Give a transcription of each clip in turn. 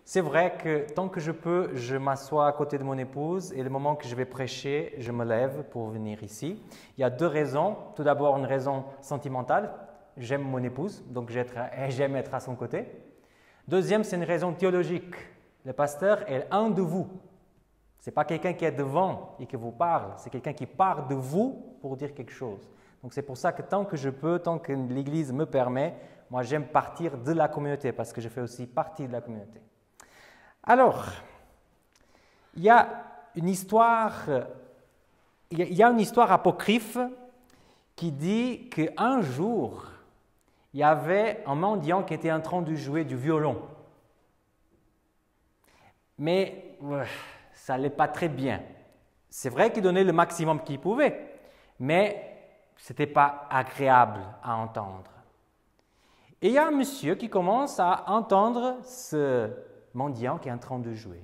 C'est vrai que tant que je peux, je m'assois à côté de mon épouse et le moment que je vais prêcher, je me lève pour venir ici. Il y a deux raisons. Tout d'abord, une raison sentimentale. J'aime mon épouse, donc j'aime être à son côté. Deuxième, c'est une raison théologique. Le pasteur est un de vous. Ce n'est pas quelqu'un qui est devant et qui vous parle, c'est quelqu'un qui part de vous pour dire quelque chose. Donc c'est pour ça que tant que je peux, tant que l'Église me permet, moi j'aime partir de la communauté parce que je fais aussi partie de la communauté. Alors, il y a une histoire apocryphe qui dit qu'un jour, il y avait un mendiant qui était en train de jouer du violon. Mais ça n'allait pas très bien. C'est vrai qu'il donnait le maximum qu'il pouvait, mais ce n'était pas agréable à entendre. Et il y a un monsieur qui commence à entendre ce mendiant qui est en train de jouer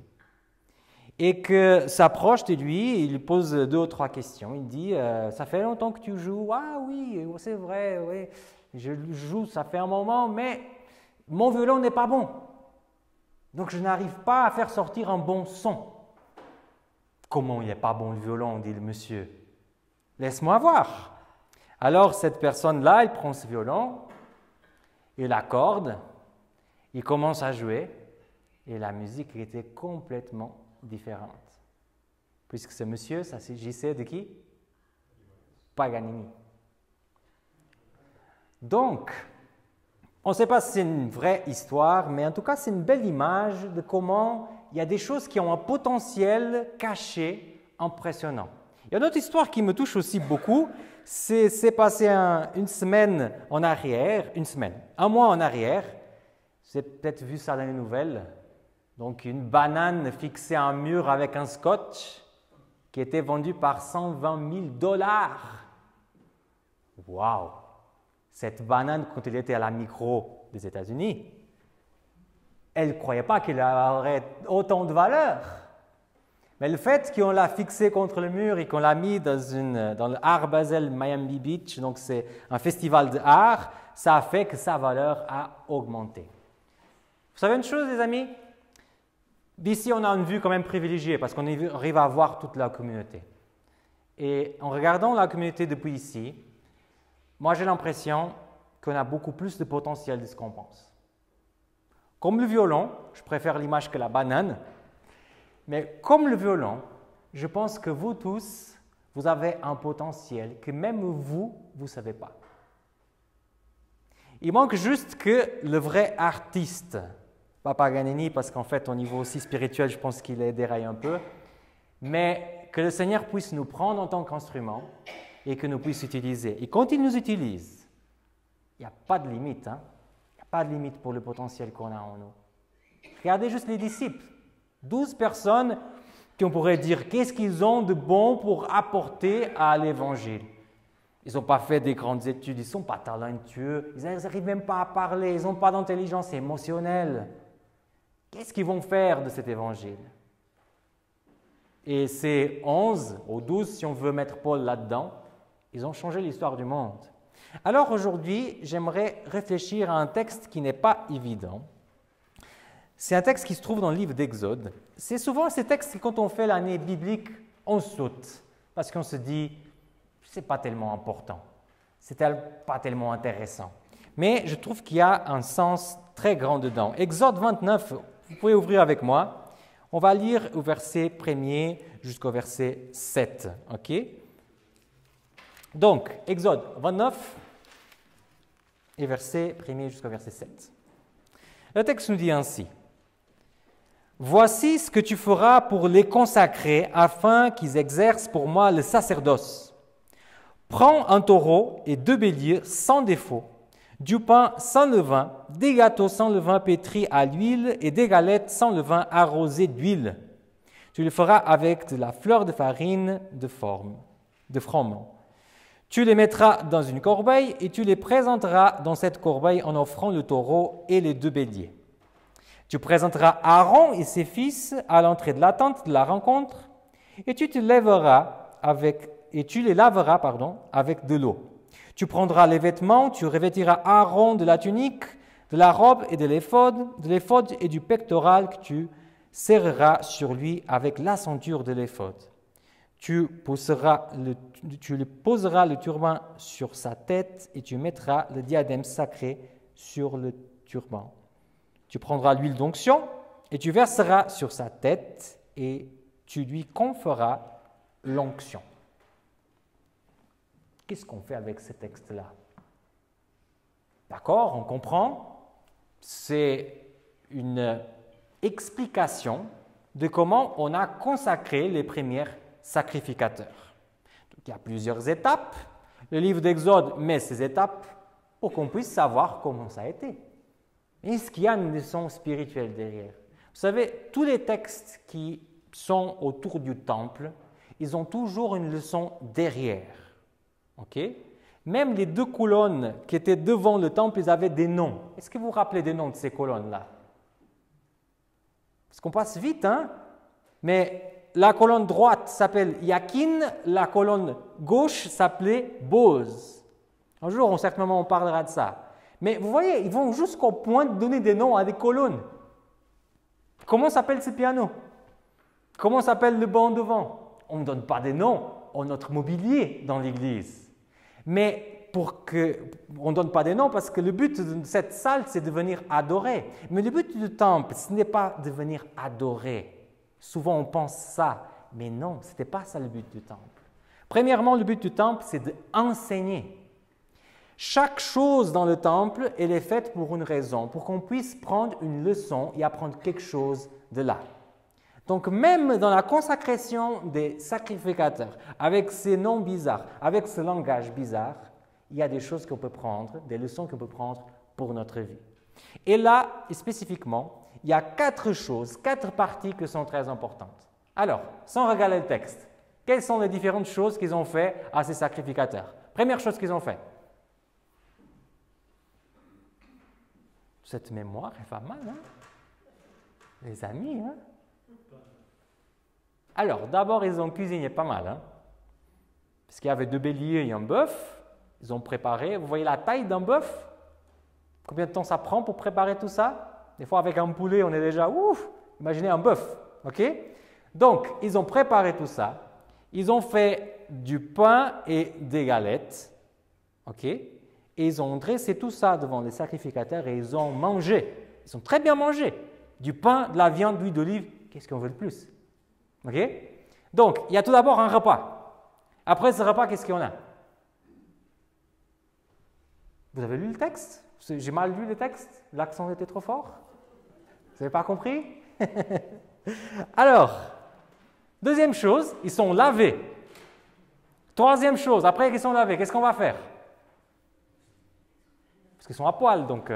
et que s'approche de lui, il pose 2 ou 3 questions. Il dit ça fait longtemps que tu joues? Ah oui, c'est vrai, oui, je joue, ça fait un moment, mais mon violon n'est pas bon. Donc je n'arrive pas à faire sortir un bon son. Comment il n'est pas bon le violon, dit le monsieur. Laisse-moi voir. Alors cette personne-là, il prend ce violon, il l'accorde, il commence à jouer. Et la musique était complètement différente. Puisque ce monsieur, ça s'agissait de qui? Paganini. Donc, on ne sait pas si c'est une vraie histoire, mais en tout cas, c'est une belle image de comment il y a des choses qui ont un potentiel caché impressionnant. Il y a une autre histoire qui me touche aussi beaucoup. C'est passé une semaine en arrière, un mois en arrière. Vous avez peut-être vu ça dans les nouvelles. Donc, une banane fixée à un mur avec un scotch qui était vendue par 120 000 $. Waouh! Cette banane, quand elle était à la micro des États-Unis, elle ne croyait pas qu'elle aurait autant de valeur. Mais le fait qu'on l'a fixée contre le mur et qu'on l'a mis dans le Art Basel Miami Beach, donc c'est un festival d'art, ça a fait que sa valeur a augmenté. Vous savez une chose, les amis? D'ici, on a une vue quand même privilégiée parce qu'on arrive à voir toute la communauté. Et en regardant la communauté depuis ici, moi j'ai l'impression qu'on a beaucoup plus de potentiel de ce qu'on pense. Comme le violon, je préfère l'image que la banane, mais comme le violon, je pense que vous tous, vous avez un potentiel que même vous, vous ne savez pas. Il manque juste que le vrai artiste, pas Paganini, parce qu'en fait, au niveau aussi spirituel, je pense qu'il est déraillé un peu, mais que le Seigneur puisse nous prendre en tant qu'instrument et que nous puissions utiliser. Et quand il nous utilise, il n'y a pas de limite, hein? Il n'y a pas de limite pour le potentiel qu'on a en nous. Regardez juste les disciples, 12 personnes qui on pourrait dire qu'est-ce qu'ils ont de bon pour apporter à l'Évangile. Ils n'ont pas fait des grandes études, ils ne sont pas talentueux, ils n'arrivent même pas à parler, ils n'ont pas d'intelligence émotionnelle. Qu'est-ce qu'ils vont faire de cet évangile? Et ces 11 ou 12, si on veut mettre Paul là-dedans, ils ont changé l'histoire du monde. Alors aujourd'hui, j'aimerais réfléchir à un texte qui n'est pas évident. C'est un texte qui se trouve dans le livre d'Exode. C'est souvent ces textes que quand on fait l'année biblique, on saute parce qu'on se dit c'est pas tellement important, c'est pas tellement intéressant. Mais je trouve qu'il y a un sens très grand dedans. Exode 29, vous pouvez ouvrir avec moi. On va lire au verset 1er jusqu'au verset 7. OK? Donc, Exode 29 et verset 1er jusqu'au verset 7. Le texte nous dit ainsi. « Voici ce que tu feras pour les consacrer afin qu'ils exercent pour moi le sacerdoce. Prends un taureau et 2 béliers sans défaut, du pain sans levain, des gâteaux sans levain pétris à l'huile et des galettes sans levain arrosées d'huile. Tu le feras avec de la fleur de farine de froment. Tu les mettras dans une corbeille et tu les présenteras dans cette corbeille en offrant le taureau et les 2 béliers. Tu présenteras Aaron et ses fils à l'entrée de la tente de la rencontre et tu les laveras avec de l'eau. Tu prendras les vêtements, tu revêtiras Aaron de la tunique, de la robe et de l'éphod et du pectoral que tu serreras sur lui avec la ceinture de l'éphod. Tu lui poseras le turban sur sa tête et tu mettras le diadème sacré sur le turban. Tu prendras l'huile d'onction et tu verseras sur sa tête et tu lui confieras l'onction. Qu'est-ce qu'on fait avec ce texte-là? D'accord, on comprend. C'est une explication de comment on a consacré les premiers sacrificateurs. Donc, il y a plusieurs étapes. Le livre d'Exode met ces étapes pour qu'on puisse savoir comment ça a été. Est-ce qu'il y a une leçon spirituelle derrière? Vous savez, tous les textes qui sont autour du temple, ils ont toujours une leçon derrière. Okay? Même les 2 colonnes qui étaient devant le temple, ils avaient des noms. Est-ce que vous vous rappelez des noms de ces colonnes-là? Parce qu'on passe vite, hein? Mais la colonne droite s'appelle Yakin, la colonne gauche s'appelait Boz. Un jour, certainement, on parlera de ça. Mais vous voyez, ils vont jusqu'au point de donner des noms à des colonnes. Comment s'appelle ce piano? Comment s'appelle le banc devant? On ne donne pas des noms à notre mobilier dans l'église. Mais on ne donne pas des noms parce que le but de cette salle, c'est de venir adorer. Mais le but du temple, ce n'est pas de venir adorer. Souvent, on pense ça. Mais non, ce n'était pas ça le but du temple. Premièrement, le but du temple, c'est d'enseigner. Chaque chose dans le temple, elle est faite pour une raison, pour qu'on puisse prendre une leçon et apprendre quelque chose de là. Donc, même dans la consécration des sacrificateurs, avec ces noms bizarres, avec ce langage bizarre, il y a des choses qu'on peut prendre, des leçons qu'on peut prendre pour notre vie. Et là, spécifiquement, il y a 4 choses, 4 parties qui sont très importantes. Alors, sans regarder le texte, quelles sont les différentes choses qu'ils ont fait à ces sacrificateurs? Première chose qu'ils ont fait. Cette mémoire est pas mal, hein? Les amis, hein? Alors, d'abord, ils ont cuisiné pas mal, hein? Parce qu'il y avait 2 béliers et un bœuf. Ils ont préparé. Vous voyez la taille d'un bœuf? Combien de temps ça prend pour préparer tout ça? Des fois, avec un poulet, on est déjà, ouf! Imaginez un bœuf, ok? Donc, ils ont préparé tout ça. Ils ont fait du pain et des galettes, ok? Et ils ont dressé tout ça devant les sacrificateurs et ils ont mangé. Ils ont très bien mangé. Du pain, de la viande, de l'huile d'olive. Qu'est-ce qu'on veut de plus? Ok? Donc, il y a tout d'abord un repas. Après ce repas, qu'est-ce qu'il y en a? Vous avez lu le texte? J'ai mal lu le texte? L'accent était trop fort? Vous n'avez pas compris? Alors, deuxième chose, ils sont lavés. Troisième chose, après qu'ils sont lavés, qu'est-ce qu'on va faire? Parce qu'ils sont à poil, donc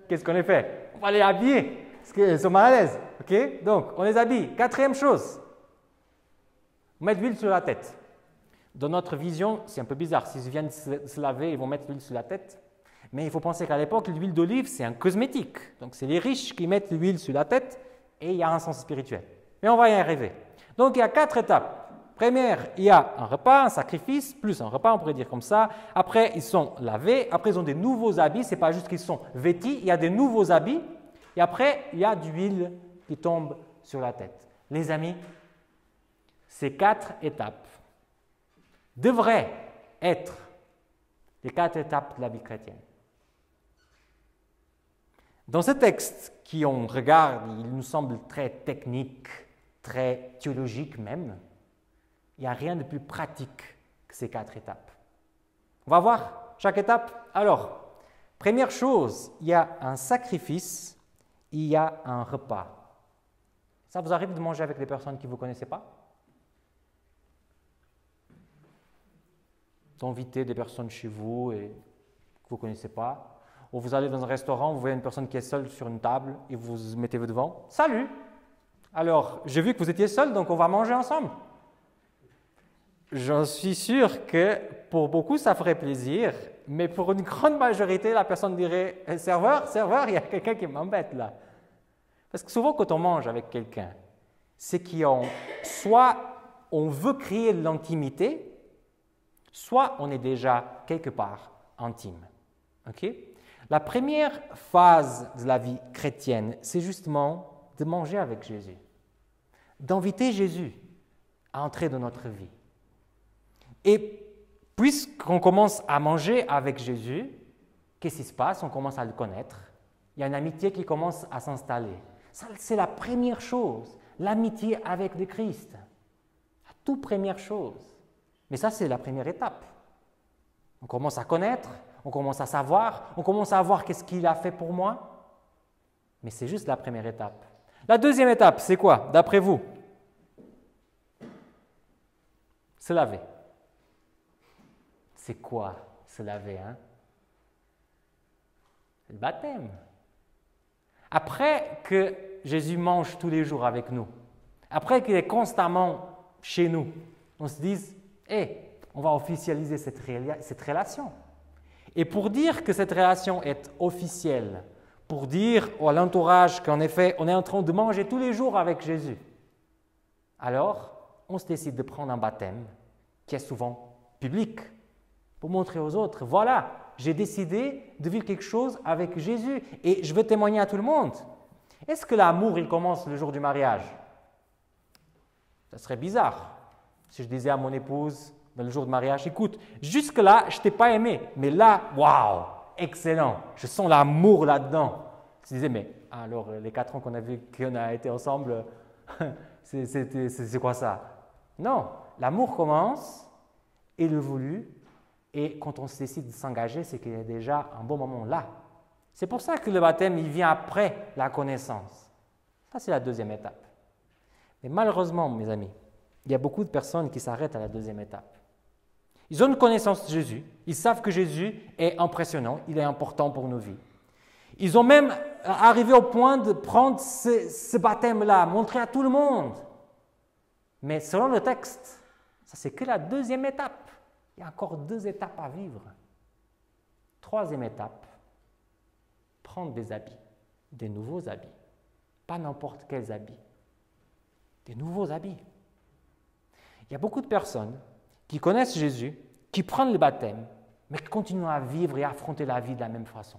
qu'est-ce qu'on les fait? On va les habiller, parce qu'ils sont mal à l'aise. Ok? Donc, on les habille. Quatrième chose, mettre l'huile sur la tête. Dans notre vision, c'est un peu bizarre. S'ils viennent se laver, ils vont mettre l'huile sur la tête. Mais il faut penser qu'à l'époque, l'huile d'olive, c'est un cosmétique. Donc, c'est les riches qui mettent l'huile sur la tête et il y a un sens spirituel. Mais on va y arriver. Donc, il y a 4 étapes. Première, il y a un repas, un sacrifice, plus un repas, on pourrait dire comme ça. Après, ils sont lavés. Après, ils ont des nouveaux habits. Ce n'est pas juste qu'ils sont vêtis, il y a des nouveaux habits. Et après, il y a de l'huile qui tombe sur la tête. Les amis, ces 4 étapes devraient être les 4 étapes de la vie chrétienne. Dans ce texte qui on regarde, il nous semble très technique, très théologique même, il n'y a rien de plus pratique que ces 4 étapes. On va voir chaque étape. Alors, première chose, il y a un sacrifice, il y a un repas. Ça vous arrive de manger avec des personnes qui ne vous connaissez pas? D'inviter des personnes chez vous et que vous ne connaissez pas. Ou vous allez dans un restaurant, vous voyez une personne qui est seule sur une table et vous vous mettez devant. Salut! Alors, j'ai vu que vous étiez seul, donc on va manger ensemble. Je suis sûr que pour beaucoup, ça ferait plaisir, mais pour une grande majorité, la personne dirait « Serveur, il y a quelqu'un qui m'embête là. » Parce que souvent, quand on mange avec quelqu'un, c'est soit on veut créer de l'intimité, soit on est déjà quelque part intime. Okay? La première phase de la vie chrétienne, c'est justement de manger avec Jésus, d'inviter Jésus à entrer dans notre vie. Et puisqu'on commence à manger avec Jésus, qu'est-ce qui se passe? On commence à le connaître. Il y a une amitié qui commence à s'installer. Ça, c'est la première chose, l'amitié avec le Christ. La toute première chose. Mais ça, c'est la première étape. On commence à connaître, on commence à savoir, on commence à voir qu'est-ce qu'il a fait pour moi. Mais c'est juste la première étape. La deuxième étape, c'est quoi, d'après vous? Se laver. C'est quoi se laver, hein? C'est le baptême. Après que Jésus mange tous les jours avec nous, après qu'il est constamment chez nous, on se dise, on va officialiser cette relation. Et pour dire que cette relation est officielle, pour dire à l'entourage qu'en effet, on est en train de manger tous les jours avec Jésus, alors on se décide de prendre un baptême qui est souvent public, pour montrer aux autres, voilà, j'ai décidé de vivre quelque chose avec Jésus et je veux témoigner à tout le monde. Est-ce que l'amour, il commence le jour du mariage? Ça serait bizarre si je disais à mon épouse, dans le jour de mariage, écoute, jusque-là, je ne t'ai pas aimé, mais là, waouh, excellent, je sens l'amour là-dedans. Je disais, mais alors, les 4 ans qu'on a été ensemble, c'est quoi ça? Non, l'amour commence, et le voulu, et quand on se décide de s'engager, c'est qu'il y a déjà un bon moment là. C'est pour ça que le baptême, il vient après la connaissance. Ça, c'est la deuxième étape. Mais malheureusement, mes amis, il y a beaucoup de personnes qui s'arrêtent à la deuxième étape. Ils ont une connaissance de Jésus, ils savent que Jésus est impressionnant, il est important pour nos vies. Ils ont même arrivé au point de prendre ce baptême-là, montrer à tout le monde. Mais selon le texte, ça c'est que la deuxième étape. Il y a encore 2 étapes à vivre. 3e étape, prendre des habits, des nouveaux habits. Pas n'importe quels habits, des nouveaux habits. Il y a beaucoup de personnes qui connaissent Jésus, qui prennent le baptême, mais qui continuent à vivre et à affronter la vie de la même façon.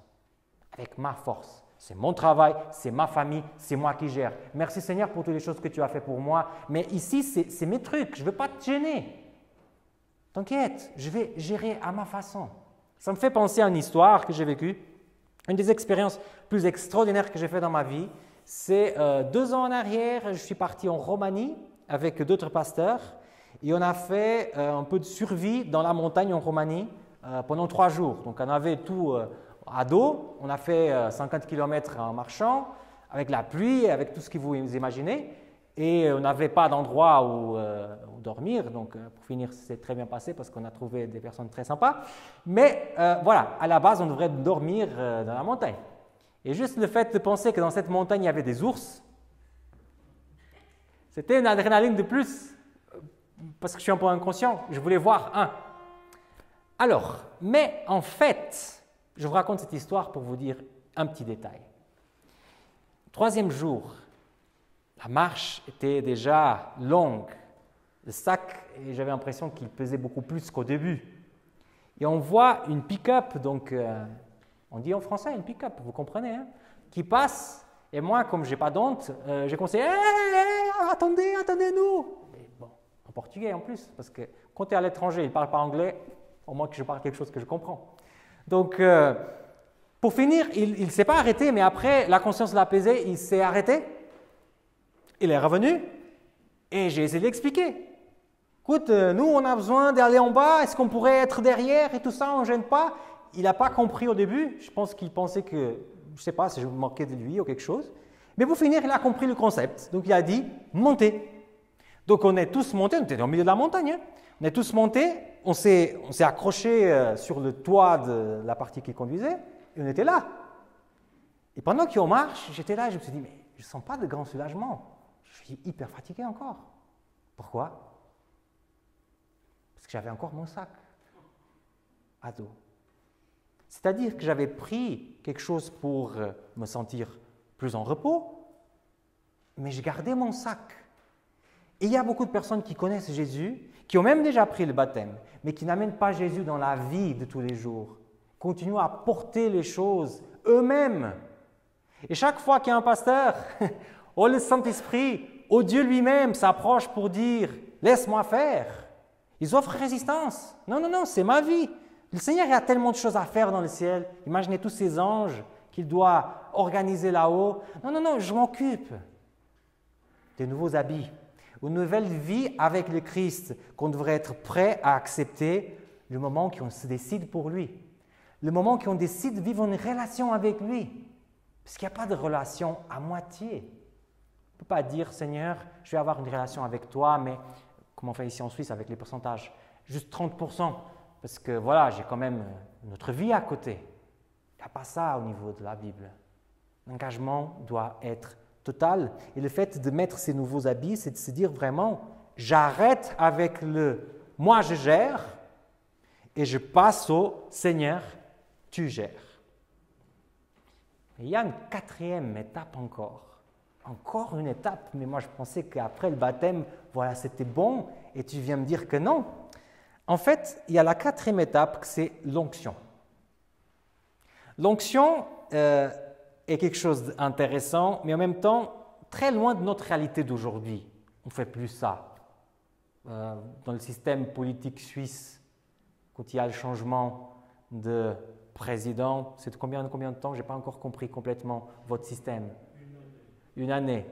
Avec ma force. C'est mon travail, c'est ma famille, c'est moi qui gère. Merci Seigneur pour toutes les choses que tu as fait pour moi, mais ici, c'est mes trucs, je ne veux pas te gêner. T'inquiète, je vais gérer à ma façon. Ça me fait penser à une histoire que j'ai vécue. Une des expériences plus extraordinaires que j'ai faites dans ma vie, c'est 2 ans en arrière, je suis parti en Roumanie avec d'autres pasteurs et on a fait un peu de survie dans la montagne en Roumanie pendant 3 jours. Donc on avait tout à dos, on a fait 50 km en marchant, avec la pluie, avec tout ce que vous imaginez. Et on n'avait pas d'endroit où dormir, donc pour finir, c'est très bien passé parce qu'on a trouvé des personnes très sympas. Mais voilà, à la base, on devrait dormir dans la montagne. Et juste le fait de penser que dans cette montagne, il y avait des ours, c'était une adrénaline de plus, parce que je suis un peu inconscient, je voulais voir un. Alors, mais en fait, je vous raconte cette histoire pour vous dire un petit détail. 3e jour, la marche était déjà longue. Le sac, j'avais l'impression qu'il pesait beaucoup plus qu'au début. Et on voit une pick-up, donc on dit en français une pick-up, vous comprenez, hein, qui passe. Et moi, comme je n'ai pas d'honte, j'ai conseillé attendez-nous. Mais bon, en portugais en plus, parce que quand tu es à l'étranger, il ne parle pas anglais, au moins que je parle quelque chose que je comprends. Donc, pour finir, il ne s'est pas arrêté, mais après, la conscience l'a apaisé, il s'est arrêté. Il est revenu et j'ai essayé d'expliquer. Écoute, nous, on a besoin d'aller en bas, est-ce qu'on pourrait être derrière et tout ça, on ne gêne pas? Il n'a pas compris au début, je pense qu'il pensait que, je ne sais pas si je me moquais de lui ou quelque chose. Mais pour finir, il a compris le concept. Donc, il a dit, montez. Donc, on est tous montés, on était au milieu de la montagne. Hein. On est tous montés, on s'est accrochés sur le toit de la partie qui conduisait et on était là. Et pendant qu'on marche, j'étais là, je me suis dit, mais je ne sens pas de grand soulagement. Je suis hyper fatigué encore. Pourquoi? Parce que j'avais encore mon sac à dos. C'est-à-dire que j'avais pris quelque chose pour me sentir plus en repos, mais je gardais mon sac. Et il y a beaucoup de personnes qui connaissent Jésus, qui ont même déjà pris le baptême, mais qui n'amènent pas Jésus dans la vie de tous les jours, continuent à porter les choses eux-mêmes. Et chaque fois qu'il y a un pasteur, oh le Saint-Esprit, oh Dieu lui-même s'approche pour dire « Laisse-moi faire ». Ils offrent résistance. Non, non, non, c'est ma vie. Le Seigneur a tellement de choses à faire dans le ciel. Imaginez tous ces anges qu'il doit organiser là-haut. Non, non, non, je m'occupe. Des nouveaux habits, une nouvelle vie avec le Christ qu'on devrait être prêt à accepter le moment qu'on se décide pour lui. Le moment qu'on décide de vivre une relation avec lui. Parce qu'il n'y a pas de relation à moitié. On ne peut pas dire, Seigneur, je vais avoir une relation avec toi, mais comme on fait ici en Suisse avec les pourcentages, juste 30%, parce que voilà, j'ai quand même notre vie à côté. Il n'y a pas ça au niveau de la Bible. L'engagement doit être total. Et le fait de mettre ces nouveaux habits, c'est de se dire vraiment, j'arrête avec le « moi je gère » et je passe au « Seigneur, tu gères ». Il y a une quatrième étape encore. Encore une étape, mais moi je pensais qu'après le baptême, voilà, c'était bon, et tu viens me dire que non. En fait, il y a la quatrième étape, c'est l'onction. L'onction est quelque chose d'intéressant, mais en même temps, très loin de notre réalité d'aujourd'hui. On ne fait plus ça. Dans le système politique suisse, quand il y a le changement de président, c'est combien de temps? Je n'ai pas encore compris complètement votre système. Une année.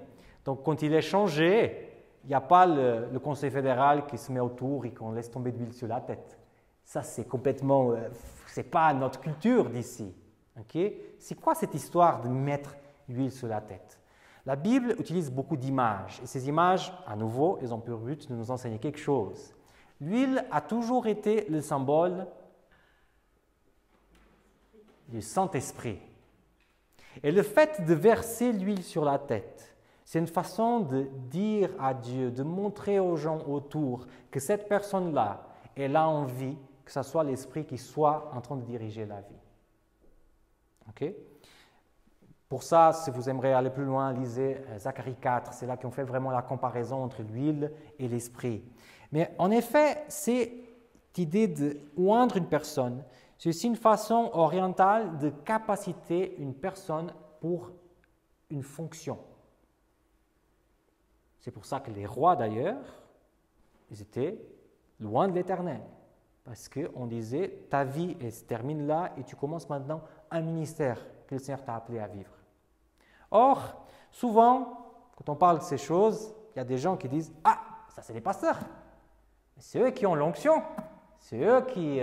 Donc, quand il est changé, il n'y a pas le Conseil fédéral qui se met autour et qu'on laisse tomber de l'huile sur la tête. Ça, c'est complètement... c'est pas notre culture d'ici. Okay? C'est quoi cette histoire de mettre l'huile sur la tête? La Bible utilise beaucoup d'images. Et ces images, à nouveau, elles ont pour but de nous enseigner quelque chose. L'huile a toujours été le symbole du Saint-Esprit. Et le fait de verser l'huile sur la tête, c'est une façon de dire à Dieu, de montrer aux gens autour que cette personne-là, elle a envie que ce soit l'Esprit qui soit en train de diriger la vie. Okay? Pour ça, si vous aimeriez aller plus loin, lisez Zacharie 4, c'est là qu'on fait vraiment la comparaison entre l'huile et l'Esprit. Mais en effet, cette idée de oindre une personne, c'est aussi une façon orientale de capaciter une personne pour une fonction. C'est pour ça que les rois, d'ailleurs, ils étaient loin de l'Éternel. Parce qu'on disait, ta vie elle se termine là et tu commences maintenant un ministère que le Seigneur t'a appelé à vivre. Or, souvent, quand on parle de ces choses, il y a des gens qui disent, ah, ça c'est les pasteurs. C'est eux qui ont l'onction. C'est eux qui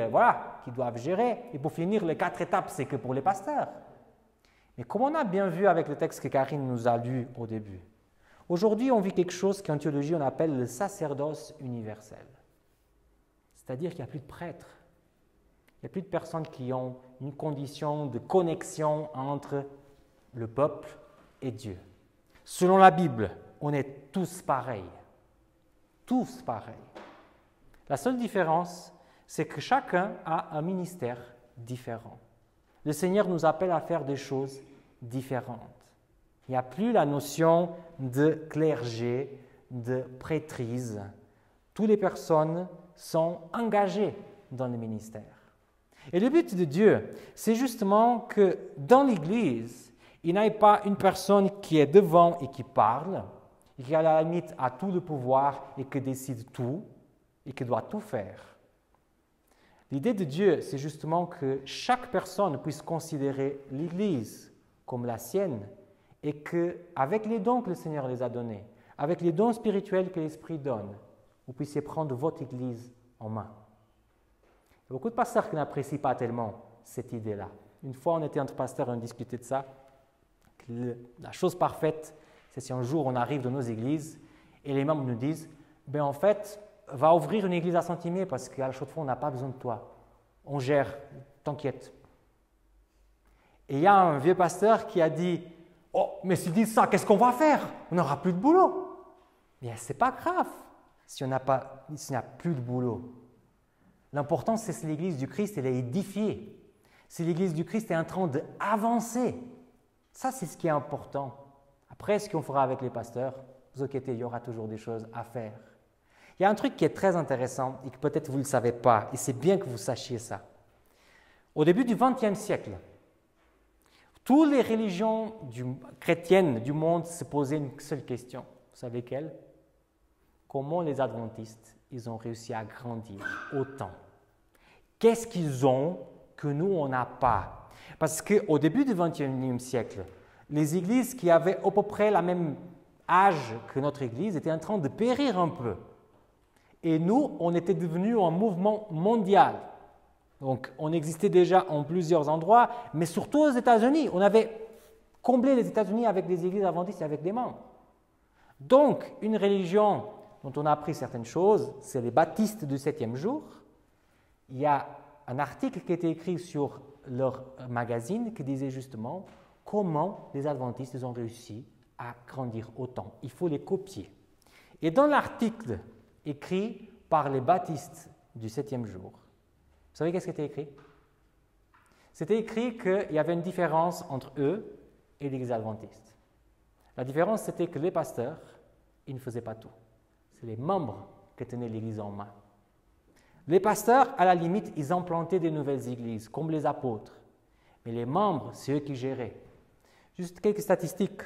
doivent gérer. Et pour finir, les 4 étapes, c'est que pour les pasteurs. Mais comme on a bien vu avec le texte que Karine nous a lu au début, aujourd'hui, on vit quelque chose qu'en théologie, on appelle le sacerdoce universel. C'est-à-dire qu'il n'y a plus de prêtres. Il n'y a plus de personnes qui ont une condition de connexion entre le peuple et Dieu. Selon la Bible, on est tous pareils. Tous pareils. La seule différence, c'est que chacun a un ministère différent. Le Seigneur nous appelle à faire des choses différentes. Il n'y a plus la notion de clergé, de prêtrise. Toutes les personnes sont engagées dans le ministère. Et le but de Dieu, c'est justement que dans l'Église, il n'y ait pas une personne qui est devant et qui parle, et qui à la limite a tout le pouvoir et qui décide tout, et qui doit tout faire. L'idée de Dieu, c'est justement que chaque personne puisse considérer l'Église comme la sienne et qu'avec les dons que le Seigneur les a donnés, avec les dons spirituels que l'Esprit donne, vous puissiez prendre votre Église en main. Il y a beaucoup de pasteurs qui n'apprécient pas tellement cette idée-là. Une fois, on était entre pasteurs et on discutait de ça. La chose parfaite, c'est si un jour on arrive dans nos églises et les membres nous disent « ben en fait, va ouvrir une église à Saint-Imier parce qu'à la Chaux-de-Fonds, on n'a pas besoin de toi. On gère, t'inquiète. » Et il y a un vieux pasteur qui a dit « oh, mais s'ils disent ça, qu'est-ce qu'on va faire? On n'aura plus de boulot. » Bien, ce n'est pas grave s'il n'y a plus de boulot. L'important, c'est que l'église du Christ, elle est édifiée. Si l'église du Christ est en train d'avancer, ça, c'est ce qui est important. Après, ce qu'on fera avec les pasteurs, vous inquiétez, il y aura toujours des choses à faire. Il y a un truc qui est très intéressant et que peut-être vous ne le savez pas, et c'est bien que vous sachiez ça. Au début du XXe siècle, toutes les religions chrétiennes du monde se posaient une seule question. Vous savez quelle? Comment les adventistes, ils ont réussi à grandir autant? Qu'est-ce qu'ils ont que nous, on n'a pas? Parce qu'au début du XXIe siècle, les églises qui avaient à peu près le même âge que notre église étaient en train de périr un peu. Et nous, on était devenus un mouvement mondial. Donc, on existait déjà en plusieurs endroits, mais surtout aux États-Unis. On avait comblé les États-Unis avec des églises adventistes et avec des membres. Donc, une religion dont on a appris certaines choses, c'est les baptistes du 7e jour. Il y a un article qui a été écrit sur leur magazine qui disait justement comment les adventistes ont réussi à grandir autant. Il faut les copier. Et dans l'article écrit par les baptistes du 7e jour, vous savez qu'est-ce qui était écrit? C'était écrit qu'il y avait une différence entre eux et l'église adventiste. La différence, c'était que les pasteurs, ils ne faisaient pas tout. C'est les membres qui tenaient l'église en main. Les pasteurs, à la limite, ils implantaient des nouvelles églises, comme les apôtres. Mais les membres, c'est eux qui géraient. Juste quelques statistiques.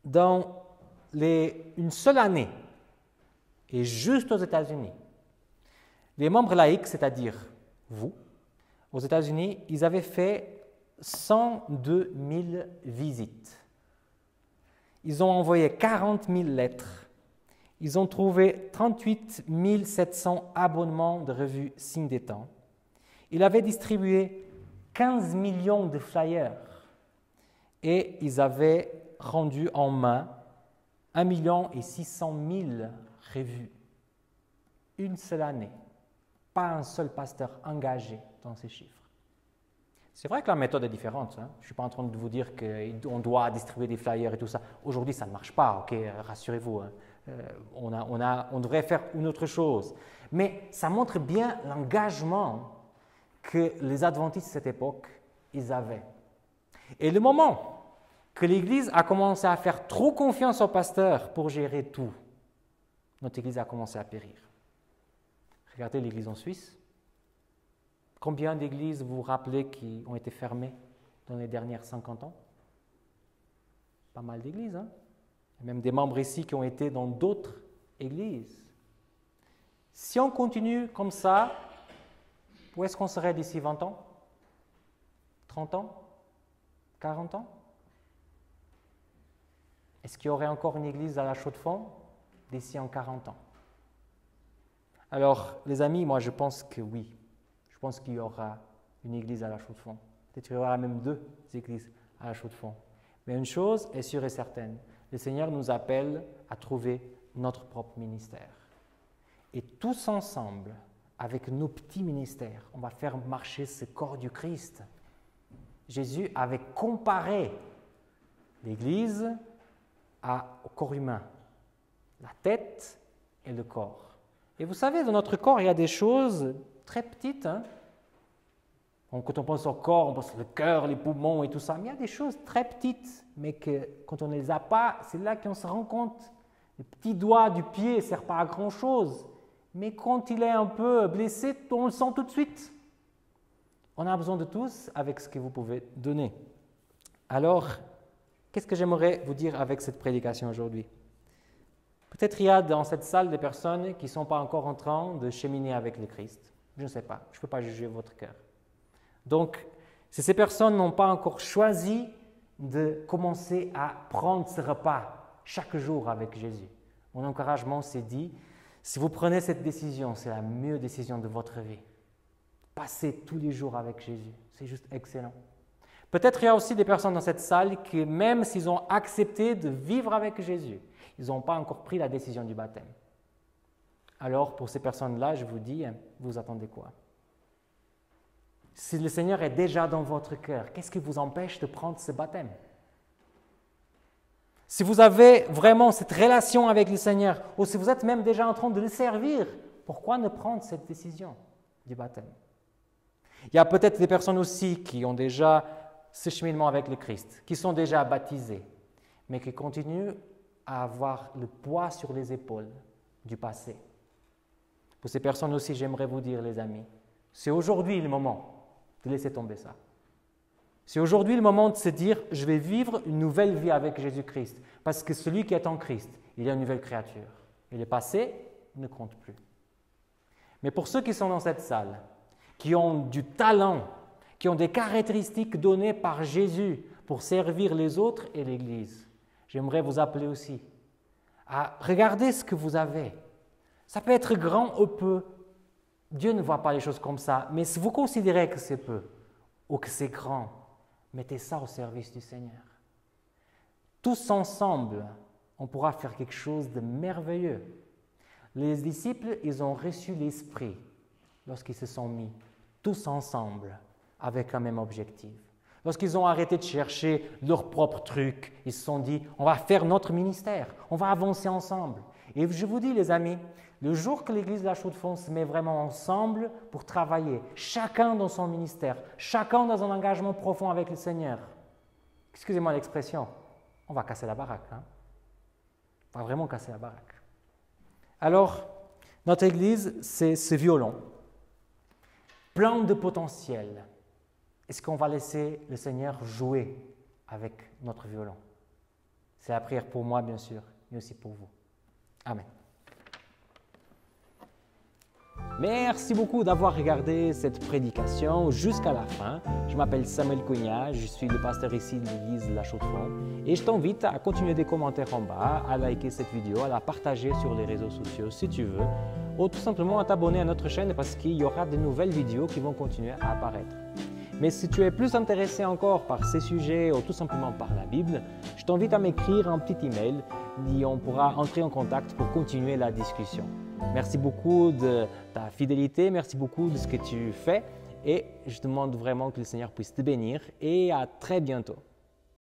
Dans une seule année, et juste aux États-Unis, les membres laïcs, c'est-à-dire vous, aux États-Unis, ils avaient fait 102 000 visites. Ils ont envoyé 40 000 lettres. Ils ont trouvé 38 700 abonnements de revues Signes des Temps. Ils avaient distribué 15 millions de flyers et ils avaient rendu en main 1 600 000 revues. Une seule année. Pas un seul pasteur engagé dans ces chiffres. C'est vrai que la méthode est différente. Hein? Je ne suis pas en train de vous dire qu'on doit distribuer des flyers et tout ça. Aujourd'hui, ça ne marche pas, ok, rassurez-vous. Hein? On devrait faire une autre chose. Mais ça montre bien l'engagement que les adventistes de cette époque, ils avaient. Et le moment que l'Église a commencé à faire trop confiance aux pasteurs pour gérer tout, notre Église a commencé à périr. Regardez l'Église en Suisse. Combien d'églises vous vous rappelez qui ont été fermées dans les dernières 50 ans? Pas mal d'églises, hein? Il y a même des membres ici qui ont été dans d'autres églises. Si on continue comme ça, où est-ce qu'on serait d'ici 20 ans? 30 ans? 40 ans? Est-ce qu'il y aurait encore une église à la Chaux-de-Fonds d'ici en 40 ans? Alors, les amis, moi je pense que oui. Je pense qu'il y aura une église à la Chaux-de-Fonds. Peut-être qu'il y aura même 2 églises à la Chaux-de-Fonds. Mais une chose est sûre et certaine, le Seigneur nous appelle à trouver notre propre ministère. Et tous ensemble, avec nos petits ministères, on va faire marcher ce corps du Christ. Jésus avait comparé l'Église au corps humain, la tête et le corps. Et vous savez, dans notre corps, il y a des choses très petites. Hein? Quand on pense au corps, on pense au cœur, les poumons et tout ça. Mais il y a des choses très petites, mais que quand on ne les a pas, c'est là qu'on se rend compte. Le petit doigt du pied ne sert pas à grand-chose. Mais quand il est un peu blessé, on le sent tout de suite. On a besoin de tous avec ce que vous pouvez donner. Alors, qu'est-ce que j'aimerais vous dire avec cette prédication aujourd'hui? Peut-être il y a dans cette salle des personnes qui ne sont pas encore en train de cheminer avec le Christ. Je ne sais pas, je ne peux pas juger votre cœur. Donc, si ces personnes n'ont pas encore choisi de commencer à prendre ce repas chaque jour avec Jésus, mon encouragement c'est dit, si vous prenez cette décision, c'est la meilleure décision de votre vie. Passez tous les jours avec Jésus, c'est juste excellent. Peut-être il y a aussi des personnes dans cette salle qui, même s'ils ont accepté de vivre avec Jésus, ils n'ont pas encore pris la décision du baptême. Alors, pour ces personnes-là, je vous dis, vous attendez quoi? Si le Seigneur est déjà dans votre cœur, qu'est-ce qui vous empêche de prendre ce baptême? Si vous avez vraiment cette relation avec le Seigneur, ou si vous êtes même déjà en train de le servir, pourquoi ne prendre cette décision du baptême? Il y a peut-être des personnes aussi qui ont déjà ce cheminement avec le Christ, qui sont déjà baptisés, mais qui continuent à avoir le poids sur les épaules du passé. Pour ces personnes aussi, j'aimerais vous dire, les amis, c'est aujourd'hui le moment de laisser tomber ça. C'est aujourd'hui le moment de se dire, je vais vivre une nouvelle vie avec Jésus-Christ, parce que celui qui est en Christ, il est une nouvelle créature. Et le passé ne compte plus. Mais pour ceux qui sont dans cette salle, qui ont du talent, qui ont des caractéristiques données par Jésus pour servir les autres et l'Église, j'aimerais vous appeler aussi à regarder ce que vous avez. Ça peut être grand ou peu. Dieu ne voit pas les choses comme ça, mais si vous considérez que c'est peu ou que c'est grand, mettez ça au service du Seigneur. Tous ensemble, on pourra faire quelque chose de merveilleux. Les disciples, ils ont reçu l'Esprit lorsqu'ils se sont mis tous ensemble avec un même objectif. Lorsqu'ils ont arrêté de chercher leurs propres trucs, ils se sont dit, on va faire notre ministère, on va avancer ensemble. Et je vous dis les amis, le jour que l'Église de la Chaux-de-Fonds se met vraiment ensemble pour travailler, chacun dans son ministère, chacun dans un engagement profond avec le Seigneur, excusez-moi l'expression, on va casser la baraque. Hein? On va vraiment casser la baraque. Alors, notre Église, c'est ce violon, plein de potentiel. Est-ce qu'on va laisser le Seigneur jouer avec notre violon? C'est la prière pour moi, bien sûr, mais aussi pour vous. Amen. Merci beaucoup d'avoir regardé cette prédication jusqu'à la fin. Je m'appelle Samuel Cogna, je suis le pasteur ici de l'église de la Chaux-de-Fonds et je t'invite à continuer des commentaires en bas, à liker cette vidéo, à la partager sur les réseaux sociaux si tu veux, ou tout simplement à t'abonner à notre chaîne parce qu'il y aura de nouvelles vidéos qui vont continuer à apparaître. Mais si tu es plus intéressé encore par ces sujets ou tout simplement par la Bible, je t'invite à m'écrire un petit email et on pourra entrer en contact pour continuer la discussion. Merci beaucoup de ta fidélité, merci beaucoup de ce que tu fais et je demande vraiment que le Seigneur puisse te bénir et à très bientôt.